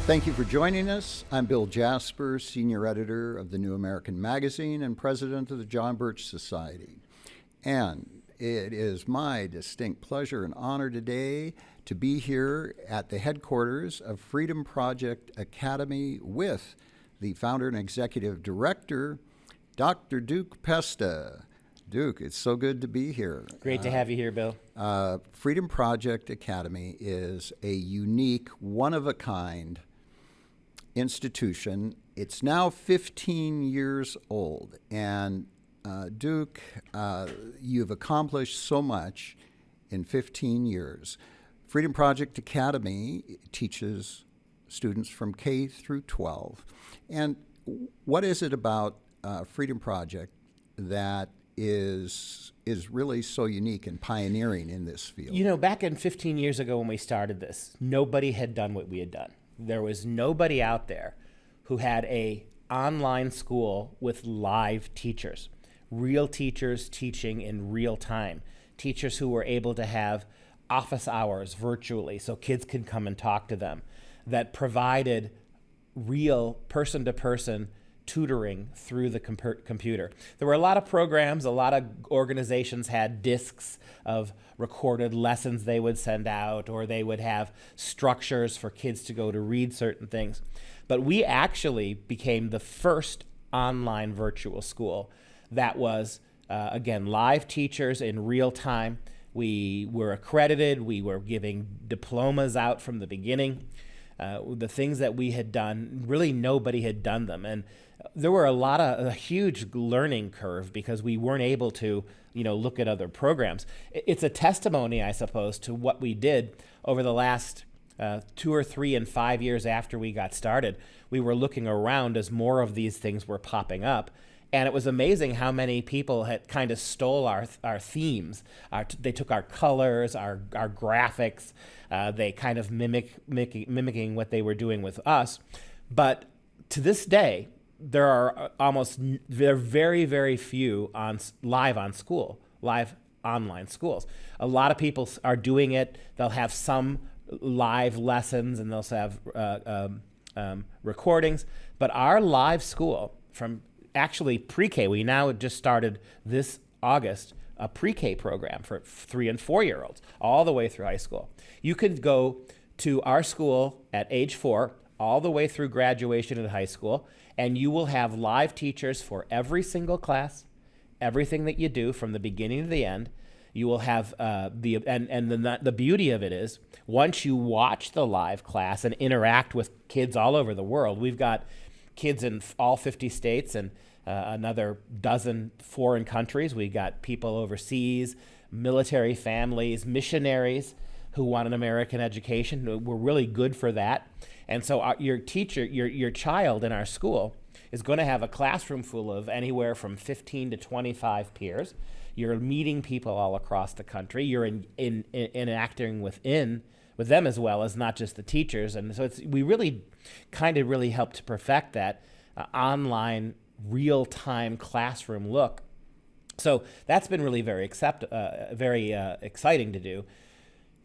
Thank you for joining us. I'm Bill Jasper, Senior Editor of the New American Magazine and President of the John Birch Society. And it is my distinct pleasure and honor today to be here at the headquarters of Freedom Project Academy with the founder and executive director, Dr. Duke Pesta. Duke, it's so good to be here. Great to have you here, Bill. Freedom Project Academy is a unique, one-of-a-kind institution. It's now 15 years old, and Duke, you've accomplished so much in 15 years. Freedom Project Academy teaches students from K through 12. And what is it about Freedom Project that is really so unique and pioneering in this field? You know, back in 15 years ago when we started this, nobody had done what we had done. There was nobody out there who had a online school with live teachers, real teachers teaching in real time, teachers who were able to have office hours virtually so kids could come and talk to them, that provided real person-to-person tutoring through the computer. There were a lot of programs, a lot of organizations had discs of recorded lessons they would send out, or they would have structures for kids to go to read certain things. But we actually became the first online virtual school that was, again, live teachers in real time. We were accredited. We were giving diplomas out from the beginning. The things that we had done, really nobody had done them. And there were a huge learning curve because we weren't able to, look at other programs. It's a testimony, I suppose, to what we did over the last 2 or 3 and 5 years after we got started. We were looking around as more of these things were popping up. And it was amazing how many people had kind of stole our themes. They took our colors, our graphics. They kind of mimicking what they were doing with us. But to this day, there are very, very few live online schools. A lot of people are doing it. They'll have some live lessons and they'll have recordings. But our live school from actually pre-K, we now just started this August a pre-K program for 3 and 4 year olds all the way through high school. You could go to our school at age 4 all the way through graduation in high school, and you will have live teachers for every single class, everything that you do from the beginning to the end. You will have the beauty of it is once you watch the live class and interact with kids all over the world, we've got kids in all 50 states and another dozen foreign countries. We got people overseas, military families, missionaries who want an American education. We're really good for that. And so your teacher, your child in our school is going to have a classroom full of anywhere from 15 to 25 peers. You're meeting people all across the country. You're interacting with them as well as not just the teachers. And so we really helped to perfect that online real-time classroom look. So that's been really very exciting to do.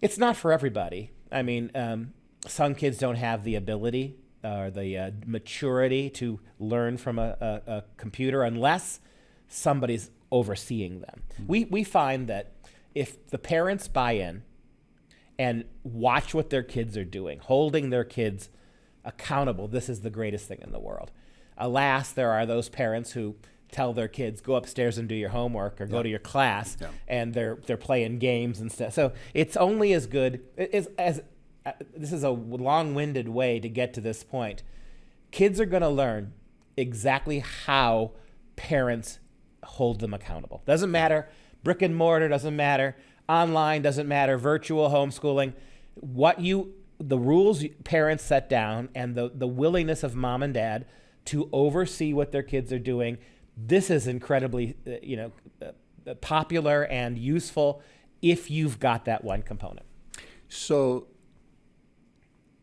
It's not for everybody. I mean, some kids don't have the ability or the maturity to learn from a computer unless somebody's overseeing them. Mm-hmm. We find that if the parents buy in and watch what their kids are doing, holding their kids accountable, this is the greatest thing in the world. Alas, there are those parents who tell their kids, go upstairs and do your homework or go to your class, and they're playing games and stuff. So it's only as good as this is a long-winded way to get to this point. Kids are going to learn exactly how parents hold them accountable. Doesn't matter, brick and mortar doesn't matter, online doesn't matter, virtual homeschooling. The rules parents set down and the willingness of mom and dad to oversee what their kids are doing. This is incredibly, popular and useful if you've got that one component. So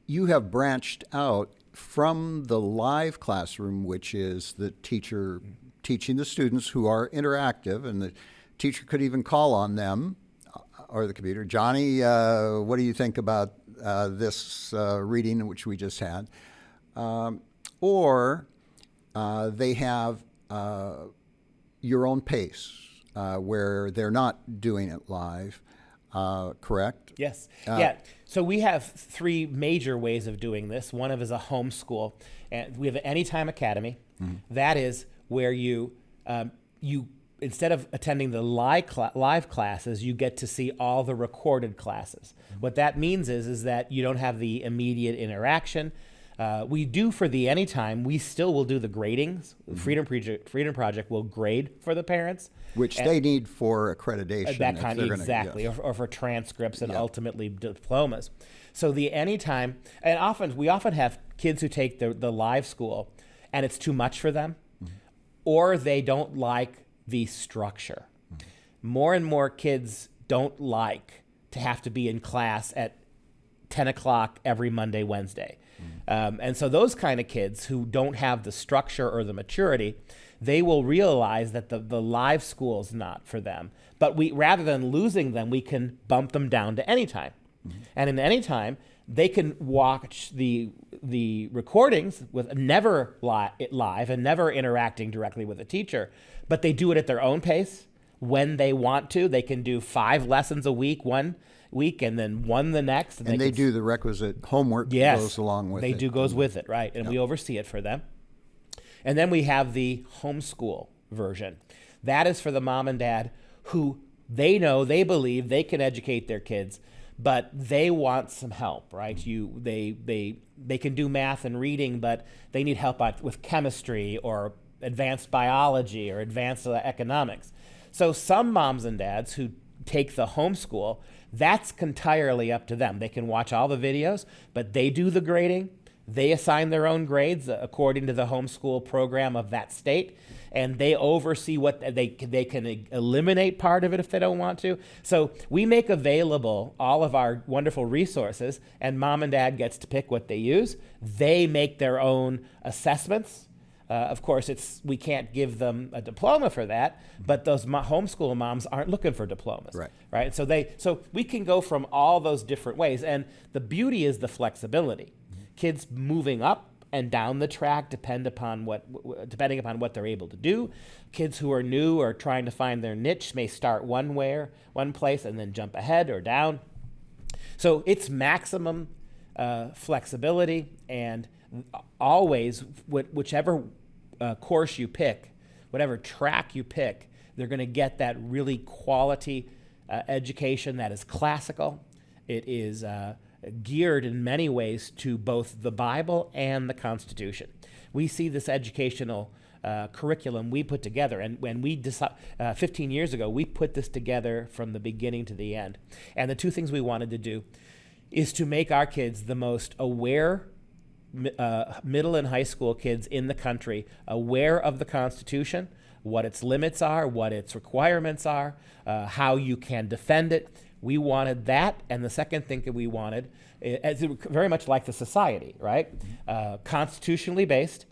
you have branched out from the live classroom, which is the teacher teaching the students who are interactive, and the teacher could even call on them or the computer. Johnny, what do you think about this reading which we just had? or they have your own pace, where they're not doing it live, correct? Yes. Yeah. So we have three major ways of doing this. One of is a homeschool, and we have an Anytime Academy. That is where you instead of attending the live classes, you get to see all the recorded classes. What that means is that you don't have the immediate interaction. We do for the Anytime, we still will do the gradings. Freedom Project will grade for the parents. Which they need for accreditation. That kind of, exactly, yes. or for transcripts and ultimately diplomas. So the Anytime, and we often have kids who take the live school and it's too much for them, or they don't like the structure. More and more kids don't like to have to be in class at 10 o'clock every Monday, Wednesday. And so those kind of kids who don't have the structure or the maturity, they will realize that the live school is not for them. But rather than losing them, we can bump them down to Anytime. And in Anytime, they can watch the recordings with never live and never interacting directly with a teacher, but they do it at their own pace when they want to. They can do 5 lessons a week, one week, and then one the next. And they do the requisite homework that goes along with it. They do goes with it, right? And we oversee it for them. And then we have the homeschool version. That is for the mom and dad who they believe they can educate their kids, but they want some help, right? They can do math and reading, but they need help out with chemistry or advanced biology or advanced economics. So some moms and dads who take the homeschool, that's entirely up to them. They can watch all the videos, but they do the grading. They assign their own grades according to the homeschool program of that state, and they oversee what they can eliminate part of it if they don't want to. So we make available all of our wonderful resources, and mom and dad gets to pick what they use. They make their own assessments. Of course, we can't give them a diploma for that, but those homeschool moms aren't looking for diplomas, right? So we can go from all those different ways, and the beauty is the flexibility. Kids moving up and down the track depending upon what they're able to do. Kids who are new or trying to find their niche may start one place and then jump ahead or down. So it's maximum flexibility, and always whichever course you pick, whatever track you pick, they're going to get that really quality education that is classical. It is geared in many ways to both the Bible and the Constitution. We see this educational curriculum we put together, and when we 15 years ago, we put this together from the beginning to the end. And the two things we wanted to do is to make our kids the most aware middle and high school kids in the country, aware of the Constitution, what its limits are, what its requirements are, how you can defend it. We wanted that, and the second thing that we wanted, very much like the society, right? Constitutionally based,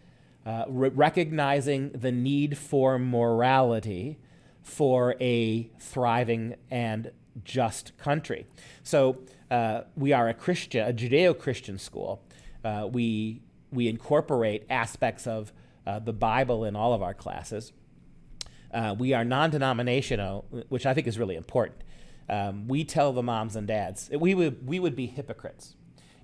recognizing the need for morality for a thriving and just country. So we are a Judeo-Christian school. We incorporate aspects of the Bible in all of our classes. We are non-denominational, which I think is really important. We tell the moms and dads, we would be hypocrites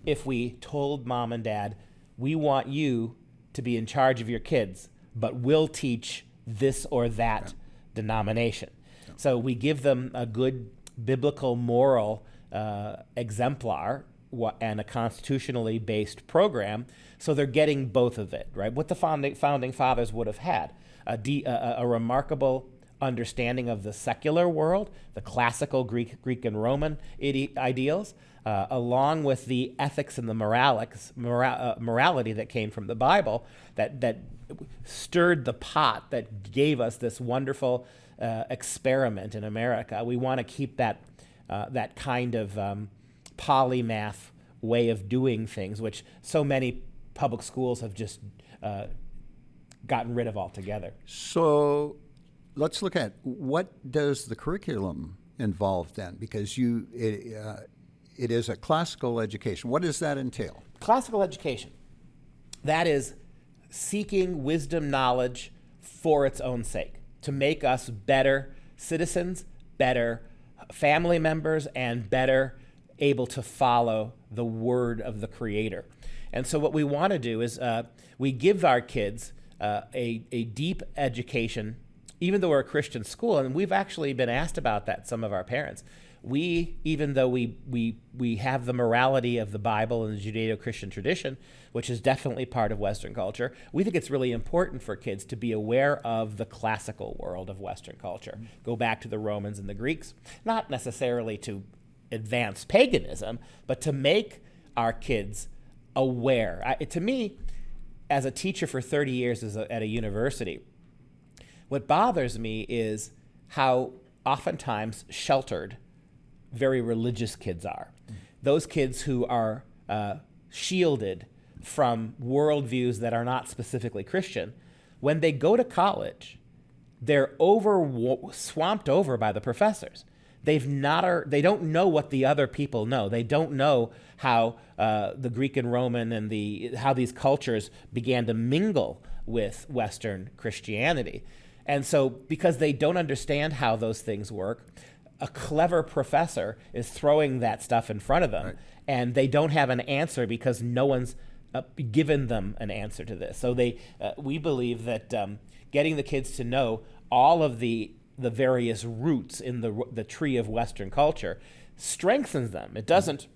if we told mom and dad, we want you to be in charge of your kids, but we'll teach this or that denomination. So we give them a good biblical moral exemplar and a constitutionally based program, so they're getting both of it, right? What the founding fathers would have had, a remarkable understanding of the secular world, the classical Greek and Roman ideals, along with the ethics and the morality that came from the Bible, that stirred the pot that gave us this wonderful experiment in America. We want to keep that kind of polymath way of doing things, which so many public schools have just gotten rid of altogether. So let's look at what does the curriculum involve then, because it is a classical education. What does that entail? Classical education. That is seeking wisdom, knowledge for its own sake, to make us better citizens, better family members, and better able to follow the word of the Creator. And so what we want to do is we give our kids a deep education, even though we're a Christian school, and we've actually been asked about that, some of our parents. Even though we have the morality of the Bible and the Judeo-Christian tradition, which is definitely part of Western culture, we think it's really important for kids to be aware of the classical world of Western culture. Go back to the Romans and the Greeks, not necessarily to advance paganism, but to make our kids aware. To me, as a teacher for 30 years at a university, what bothers me is how oftentimes sheltered very religious kids are. Those kids who are shielded from worldviews that are not specifically Christian, when they go to college, they're swamped over by the professors. They don't know what the other people know. They don't know how the Greek and Roman and how these cultures began to mingle with Western Christianity. And so because they don't understand how those things work, a clever professor is throwing that stuff in front of them, right, and they don't have an answer because no one's given them an answer to this. So we believe that getting the kids to know all of the various roots in the tree of Western culture strengthens them. It doesn't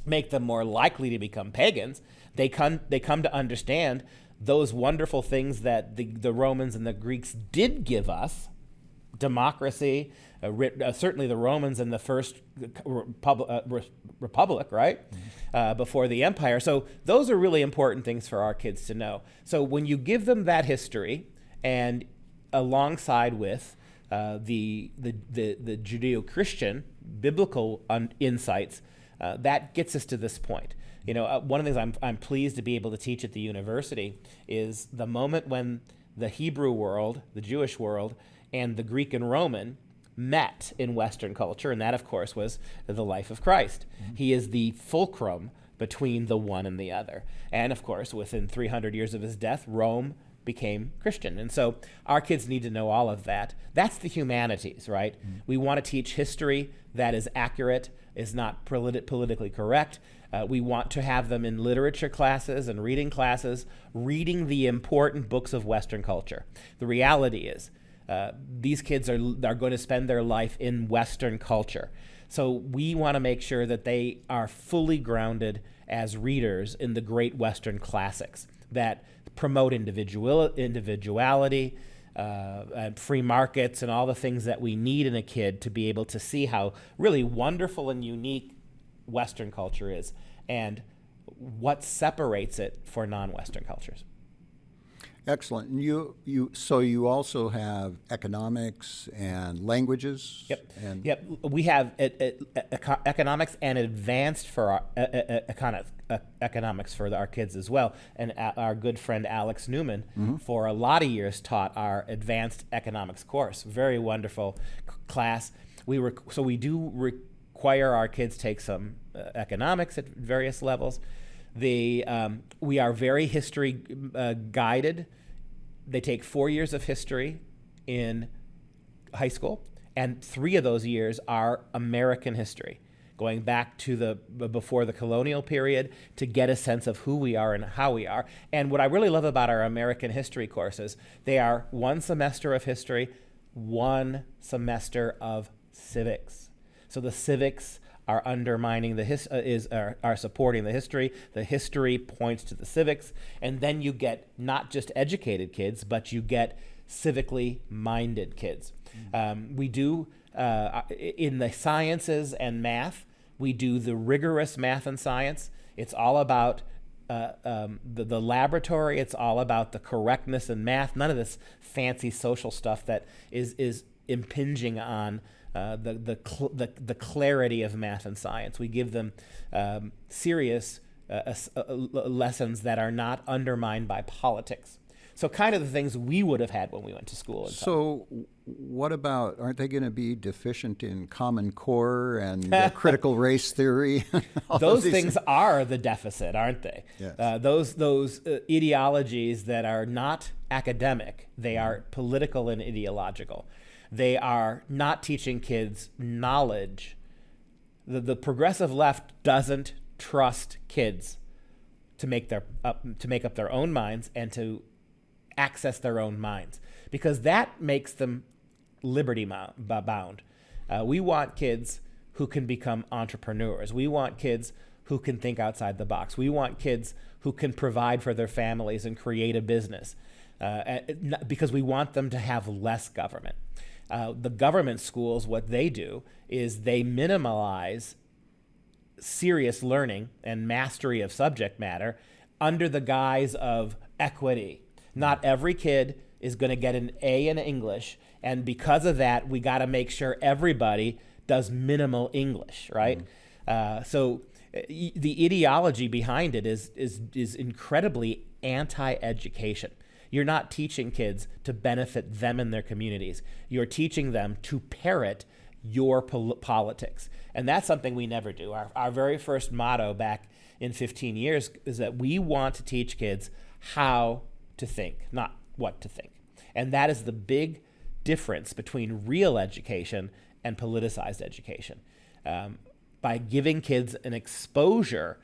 make them more likely to become pagans. They come to understand those wonderful things that the Romans and the Greeks did give us: democracy, certainly the Romans in the first republic, right? Mm-hmm. Before the empire. So those are really important things for our kids to know. So when you give them that history, and alongside with the Judeo-Christian biblical insights, that gets us to this point. One of the things I'm pleased to be able to teach at the university is the moment when the Hebrew world, the Jewish world, and the Greek and Roman met in Western culture, and that, of course, was the life of Christ. Mm-hmm. He is the fulcrum between the one and the other. And, of course, within 300 years of his death, Rome became Christian. And so our kids need to know all of that. That's the humanities, right? Mm-hmm. We want to teach history that is accurate, is not politically correct. We want to have them in literature classes and reading classes, reading the important books of Western culture. The reality is, these kids are going to spend their life in Western culture. So we want to make sure that they are fully grounded as readers in the great Western classics that promote individuality, and free markets, and all the things that we need in a kid to be able to see how really wonderful and unique Western culture is and what separates it for non-Western cultures. Excellent. And you also have economics and languages. Yep. Yep. We have economics and advanced for our economics for our kids as well. And our good friend Alex Newman, mm-hmm, for a lot of years taught our advanced economics course. Very wonderful class. We do require our kids take some economics at various levels. We are very history guided. They take 4 years of history in high school, and 3 of those years are American history, going back to before the colonial period to get a sense of who we are and how we are. And what I really love about our American history courses, they are 1 semester of history, 1 semester of civics. So the civics are undermining are supporting the history. The history points to the civics, and then you get not just educated kids, but you get civically minded kids. Mm-hmm. We do in the sciences and math. We do the rigorous math and science. It's all about the laboratory. It's all about the correctness in math. None of this fancy social stuff that is impinging on the clarity of math and science. We give them serious lessons that are not undermined by politics. So kind of the things we would have had when we went to school. So what about, aren't they going to be deficient in Common Core and critical race theory? Those things are the deficit, aren't they? Yes. Those ideologies that are not academic, they are political and ideological. They are not teaching kids knowledge. The progressive left doesn't trust kids to make up their own minds and to access their own minds, because that makes them liberty bound. We want kids who can become entrepreneurs. We want kids who can think outside the box. We want kids who can provide for their families and create a business, because we want them to have less government. The government schools, what they do is they minimize serious learning and mastery of subject matter under the guise of equity. Not every kid is going to get an A in English, and because of that, we got to make sure everybody does minimal English, right? So the ideology behind it is incredibly anti-education. You're not teaching kids to benefit them and their communities. You're teaching them to parrot your politics. And that's something we never do. Our very first motto back in 15 years is that we want to teach kids how to think, not what to think. And that is the big difference between real education and politicized education. By giving kids an exposure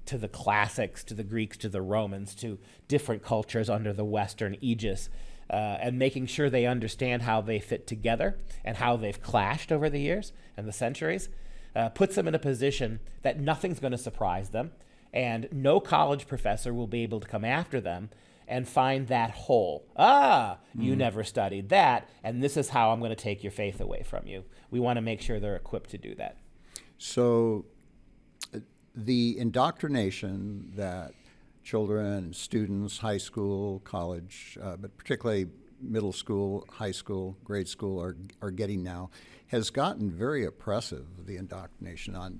to the classics, to the Greeks, to the Romans, to different cultures under the Western aegis, and making sure they understand how they fit together and how they've clashed over the years and the centuries, puts them in a position that nothing's going to surprise them, and no college professor will be able to come after them and find that hole. You never studied that, and this is how I'm going to take your faith away from you. We want to make sure they're equipped to do that. So the indoctrination that children, students, high school, college, but particularly middle school, high school, grade school are getting now has gotten very oppressive, the indoctrination on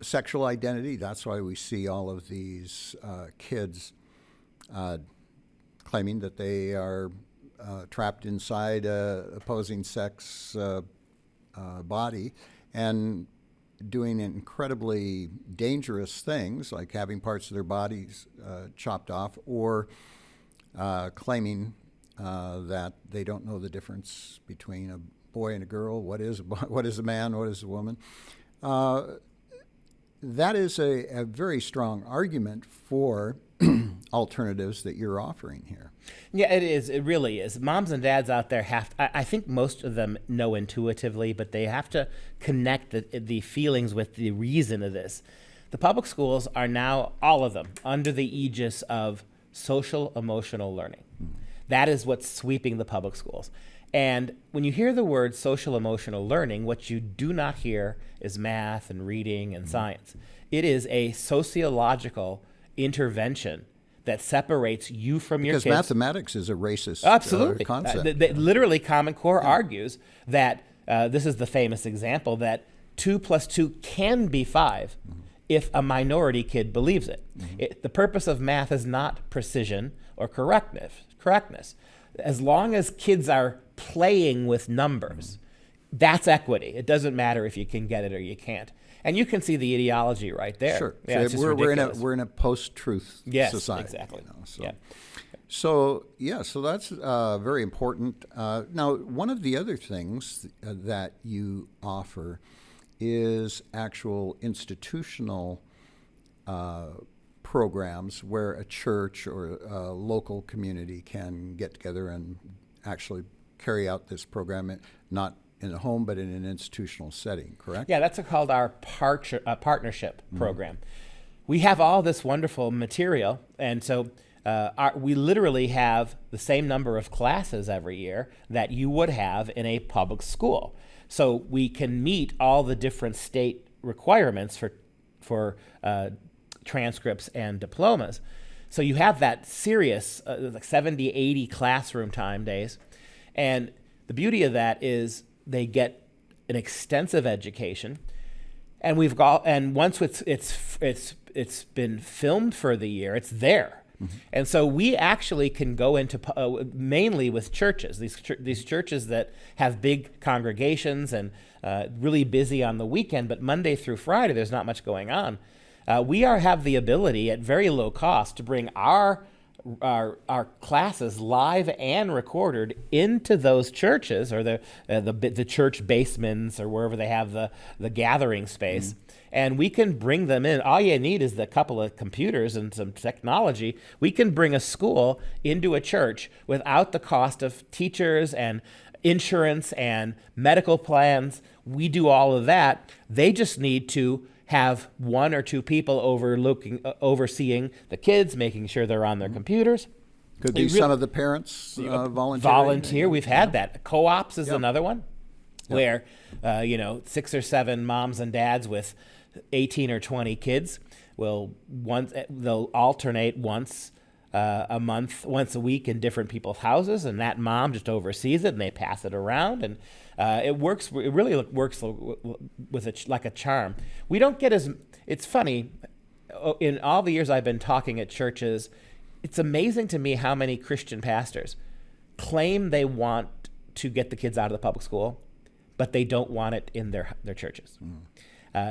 sexual identity. That's why we see all of these kids claiming that they are trapped inside a opposing sex body and doing incredibly dangerous things like having parts of their bodies chopped off, or claiming that they don't know the difference between a boy and a girl. What is a man? What is a woman? That is a very strong argument for alternatives that you're offering here. Yeah, it is. It really is. Moms and dads out there I think most of them know intuitively, but they have to connect the feelings with the reason of this. The public schools are now, all of them, under the aegis of social emotional learning. That is what's sweeping the public schools. And when you hear the word social emotional learning, what you do not hear is math and reading and science. It is a sociological intervention that separates you from your kids. Because mathematics is a racist Absolutely. concept. Literally, Common Core argues that, this is the famous example, that 2 + 2 can be 5 if a minority kid believes it. The purpose of math is not precision or correctness. As long as kids are playing with numbers, that's equity. It doesn't matter if you can get it or you can't. And you can see the ideology right there. Sure. Yeah, So it's just we're in a post-truth society. Exactly. You know, so. Yeah. So that's very important. Now, one of the other things that you offer is actual institutional programs where a church or a local community can get together and actually carry out this program, not in a home, but in an institutional setting, correct? Yeah, that's called our partnership program. We have all this wonderful material, and so we literally have the same number of classes every year that you would have in a public school. So we can meet all the different state requirements for transcripts and diplomas. So you have that serious, like 70, 80 classroom time days. And the beauty of that is they get an extensive education. And once it's been filmed for the year, it's there. And so we actually can go into mainly with churches, these churches that have big congregations and really busy on the weekend, but Monday through Friday there's not much going on. We have the ability at very low cost to bring our classes live and recorded into those churches or the church basements or wherever they have the gathering space. And we can bring them in. All you need is a couple of computers and some technology. We can bring a school into a church without the cost of teachers and insurance and medical plans. We do all of that. They just need to have one or two people overseeing the kids, making sure they're on their computers. Could be some of the parents volunteer. We've had that. Co-ops is another one, where 6 or 7 moms and dads with 18 or 20 kids they'll alternate once a month, once a week in different people's houses, and that mom just oversees it and they pass it around, and it works. It really works with like a charm. We don't get it's funny, in all the years I've been talking at churches, it's amazing to me how many Christian pastors claim they want to get the kids out of the public school, but they don't want it in their churches.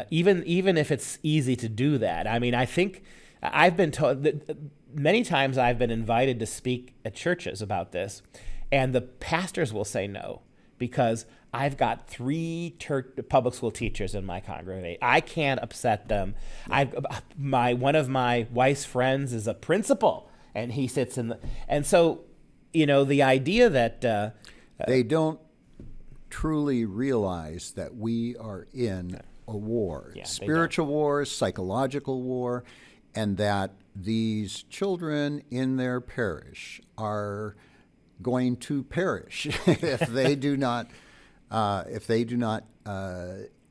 Even if it's easy to do that. I mean, I think I've been told that many times I've been invited to speak at churches about this, and the pastors will say no because I've got 3 public school teachers in my congregation. I can't upset them. One of my wife's friends is a principal, and he sits and so the idea that they don't truly realize that we are in a war, spiritual war, psychological war, and that these children in their parish are going to perish if they do not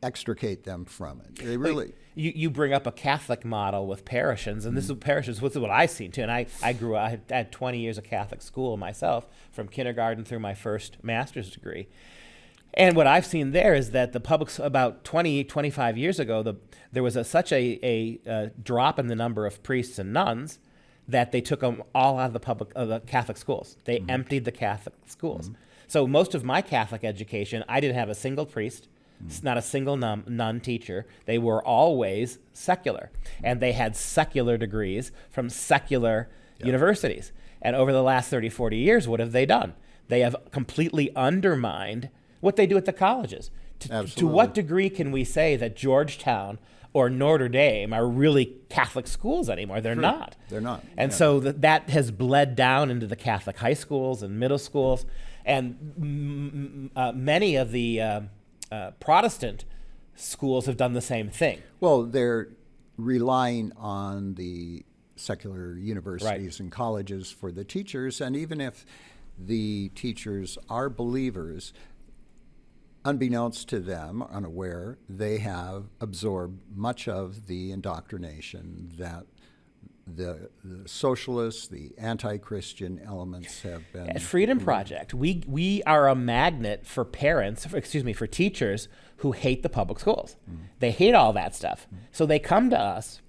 extricate them from it. They really. You bring up a Catholic model with parishes, and this is what I've seen too. And I had 20 years of Catholic school myself, from kindergarten through my first master's degree. And what I've seen there is that the public, about 25 years ago, there was such a drop in the number of priests and nuns that they took them all out of the Catholic schools. They emptied the Catholic schools. So most of my Catholic education, I didn't have a single priest, not a single nun teacher. They were always secular, and they had secular degrees from secular universities. And over the last 30, 40 years, what have they done? They have completely undermined what they do at the colleges. To what degree can we say that Georgetown or Notre Dame are really Catholic schools anymore? They're not. They're not. And so that has bled down into the Catholic high schools and middle schools. And many of the Protestant schools have done the same thing. Well, they're relying on the secular universities and colleges for the teachers, and even if the teachers are believers, unbeknownst to them, unaware, they have absorbed much of the indoctrination that the socialists, the anti-Christian elements have been. At Freedom Project, we are a magnet for for teachers who hate the public schools. They hate all that stuff. So they come to us,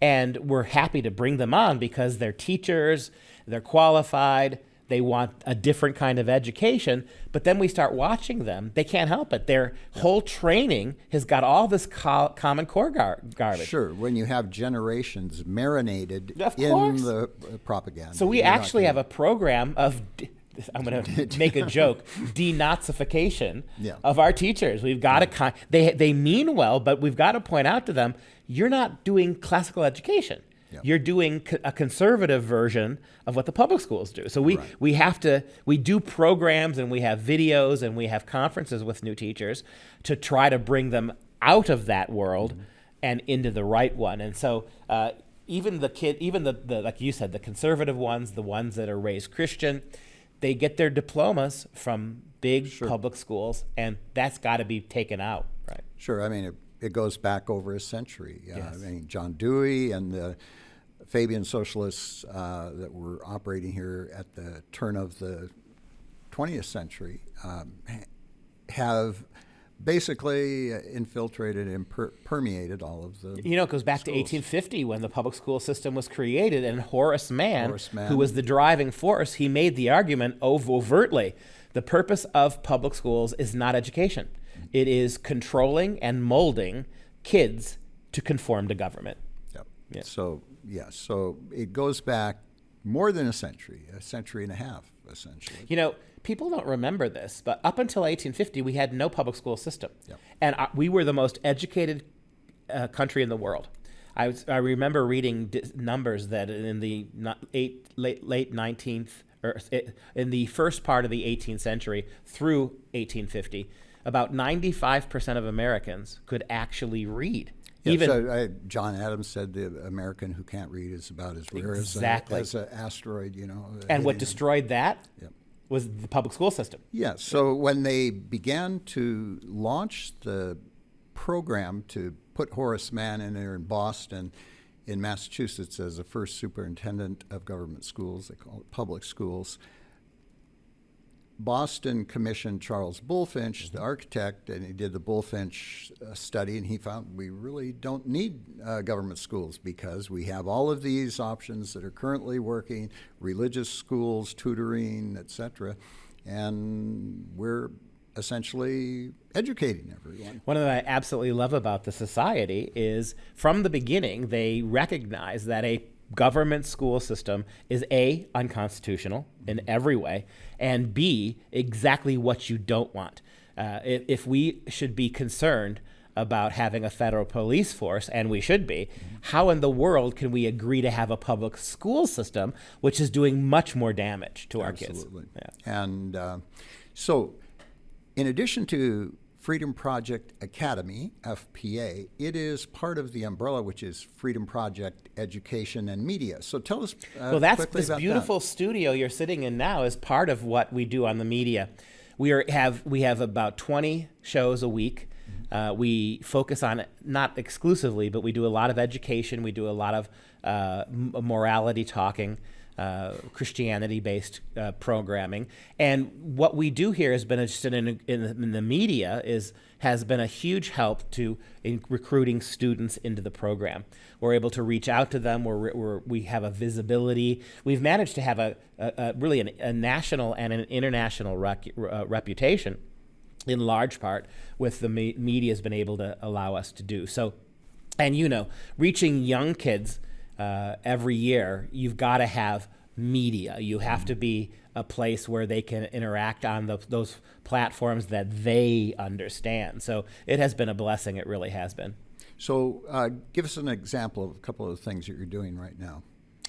and we're happy to bring them on because they're teachers, they're qualified, they want a different kind of education, but then we start watching them. They can't help it. Their whole training has got all this Common Core garbage. Sure, when you have generations marinated in the propaganda. So we actually have a program of, I'm going to make a joke, denazification of our teachers. We've got to, they mean well, but we've got to point out to them, you're not doing classical education. Yep. You're doing a conservative version of what the public schools do. So we do programs, and we have videos, and we have conferences with new teachers to try to bring them out of that world and into the right one. And so even the like you said, the conservative ones, the ones that are raised Christian, they get their diplomas from big public schools, and that's got to be taken out. Right. Sure. I mean, it goes back over a century. I mean, John Dewey and the Fabian socialists that were operating here at the turn of the 20th century have basically infiltrated and permeated all of the You know, it goes back to schools. 1850 when the public school system was created, and Horace Mann, Horace Mann. who was the driving force, he made the argument overtly. The purpose of public schools is not education. It is controlling and molding kids to conform to government. Yep. Yeah. So, so it goes back more than a century and a half, essentially. You know, people don't remember this, but up until 1850, we had no public school system. Yep. And we were the most educated country in the world. I remember reading numbers that in the late 19th, or in the first part of the 18th century through 1850, about 95% of Americans could actually read. Yeah, so John Adams said the American who can't read is about as rare Exactly. as an asteroid, you know. And what hitting destroyed that Yep. was the public school system. Yeah, so when they began to launch the program to put Horace Mann in there in Boston, in Massachusetts, as the first superintendent of government schools, they call it public schools, Boston commissioned Charles Bulfinch, the architect, and he did the Bulfinch study, and he found we really don't need government schools because we have all of these options that are currently working, religious schools, tutoring, etc., and we're essentially educating everyone. One of the I absolutely love about the society is from the beginning, they recognize that a government school system is A, unconstitutional in every way, and B, exactly what you don't want. If we should be concerned about having a federal police force, and we should be, how in the world can we agree to have a public school system which is doing much more damage to our kids? Absolutely. Yeah. And so in addition to Freedom Project Academy, FPA, it is part of the umbrella, which is Freedom Project Education and Media. So tell us well, that's quickly this about beautiful that. studio you're sitting in now is part of what we do on the media. We have about 20 shows a week. We focus on, not exclusively, but we do a lot of education. We do a lot of morality talking. Christianity-based programming, and what we do here has been just in the media has been a huge help in recruiting students into the program. We're able to reach out to them. We have a visibility. We've managed to have a really a national and an international reputation, in large part with the media has been able to allow us to do so. And reaching young kids. Every year, you've got to have media. You have to be a place where they can interact on those platforms that they understand. So it has been a blessing. It really has been. So give us an example of a couple of the things that you're doing right now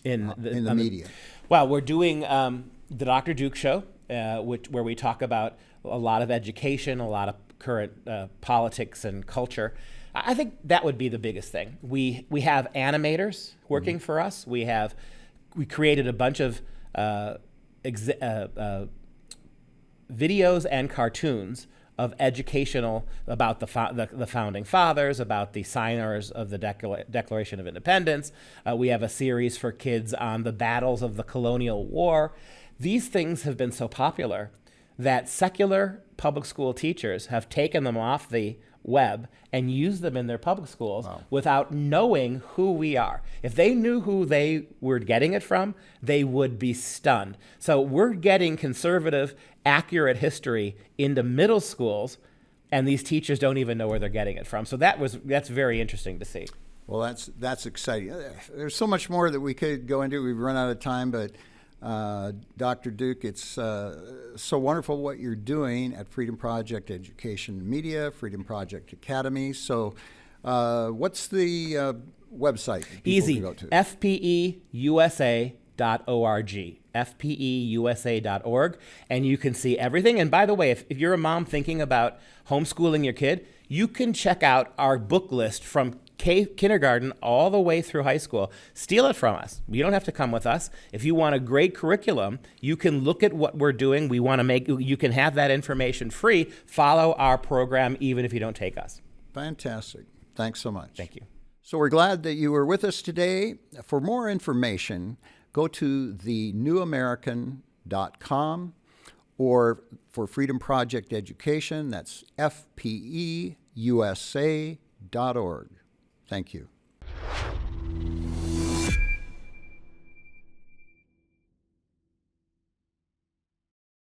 in the media. Well, we're doing the Dr. Duke Show, where we talk about a lot of education, a lot of current politics and culture. I think that would be the biggest thing. We have animators working for us. We created a bunch of videos and cartoons of educational about the founding fathers, about the signers of the Declaration of Independence. We have a series for kids on the battles of the Colonial War. These things have been so popular that secular public school teachers have taken them off the web and use them in their public schools without knowing who we are. If they knew who they were getting it from, they would be stunned. So we're getting conservative, accurate history into middle schools, and these teachers don't even know where they're getting it from. So that's very interesting to see. Well, that's exciting. There's so much more that we could go into. We've run out of time, but Dr. Duke, it's so wonderful what you're doing at Freedom Project Education and Media, Freedom Project Academy. So what's the website that people Easy. can go to? FPEUSA.org. FPEUSA.org. And you can see everything. And by the way, if you're a mom thinking about homeschooling your kid, you can check out our book list from kindergarten all the way through high school. Steal it from us. You don't have to come with us. If you want a great curriculum, you can look at what we're doing. You can have that information free. Follow our program even if you don't take us. Fantastic. Thanks so much. Thank you. So we're glad that you were with us today. For more information, go to thenewamerican.com or for Freedom Project Education, that's fpeusa.org. Thank you.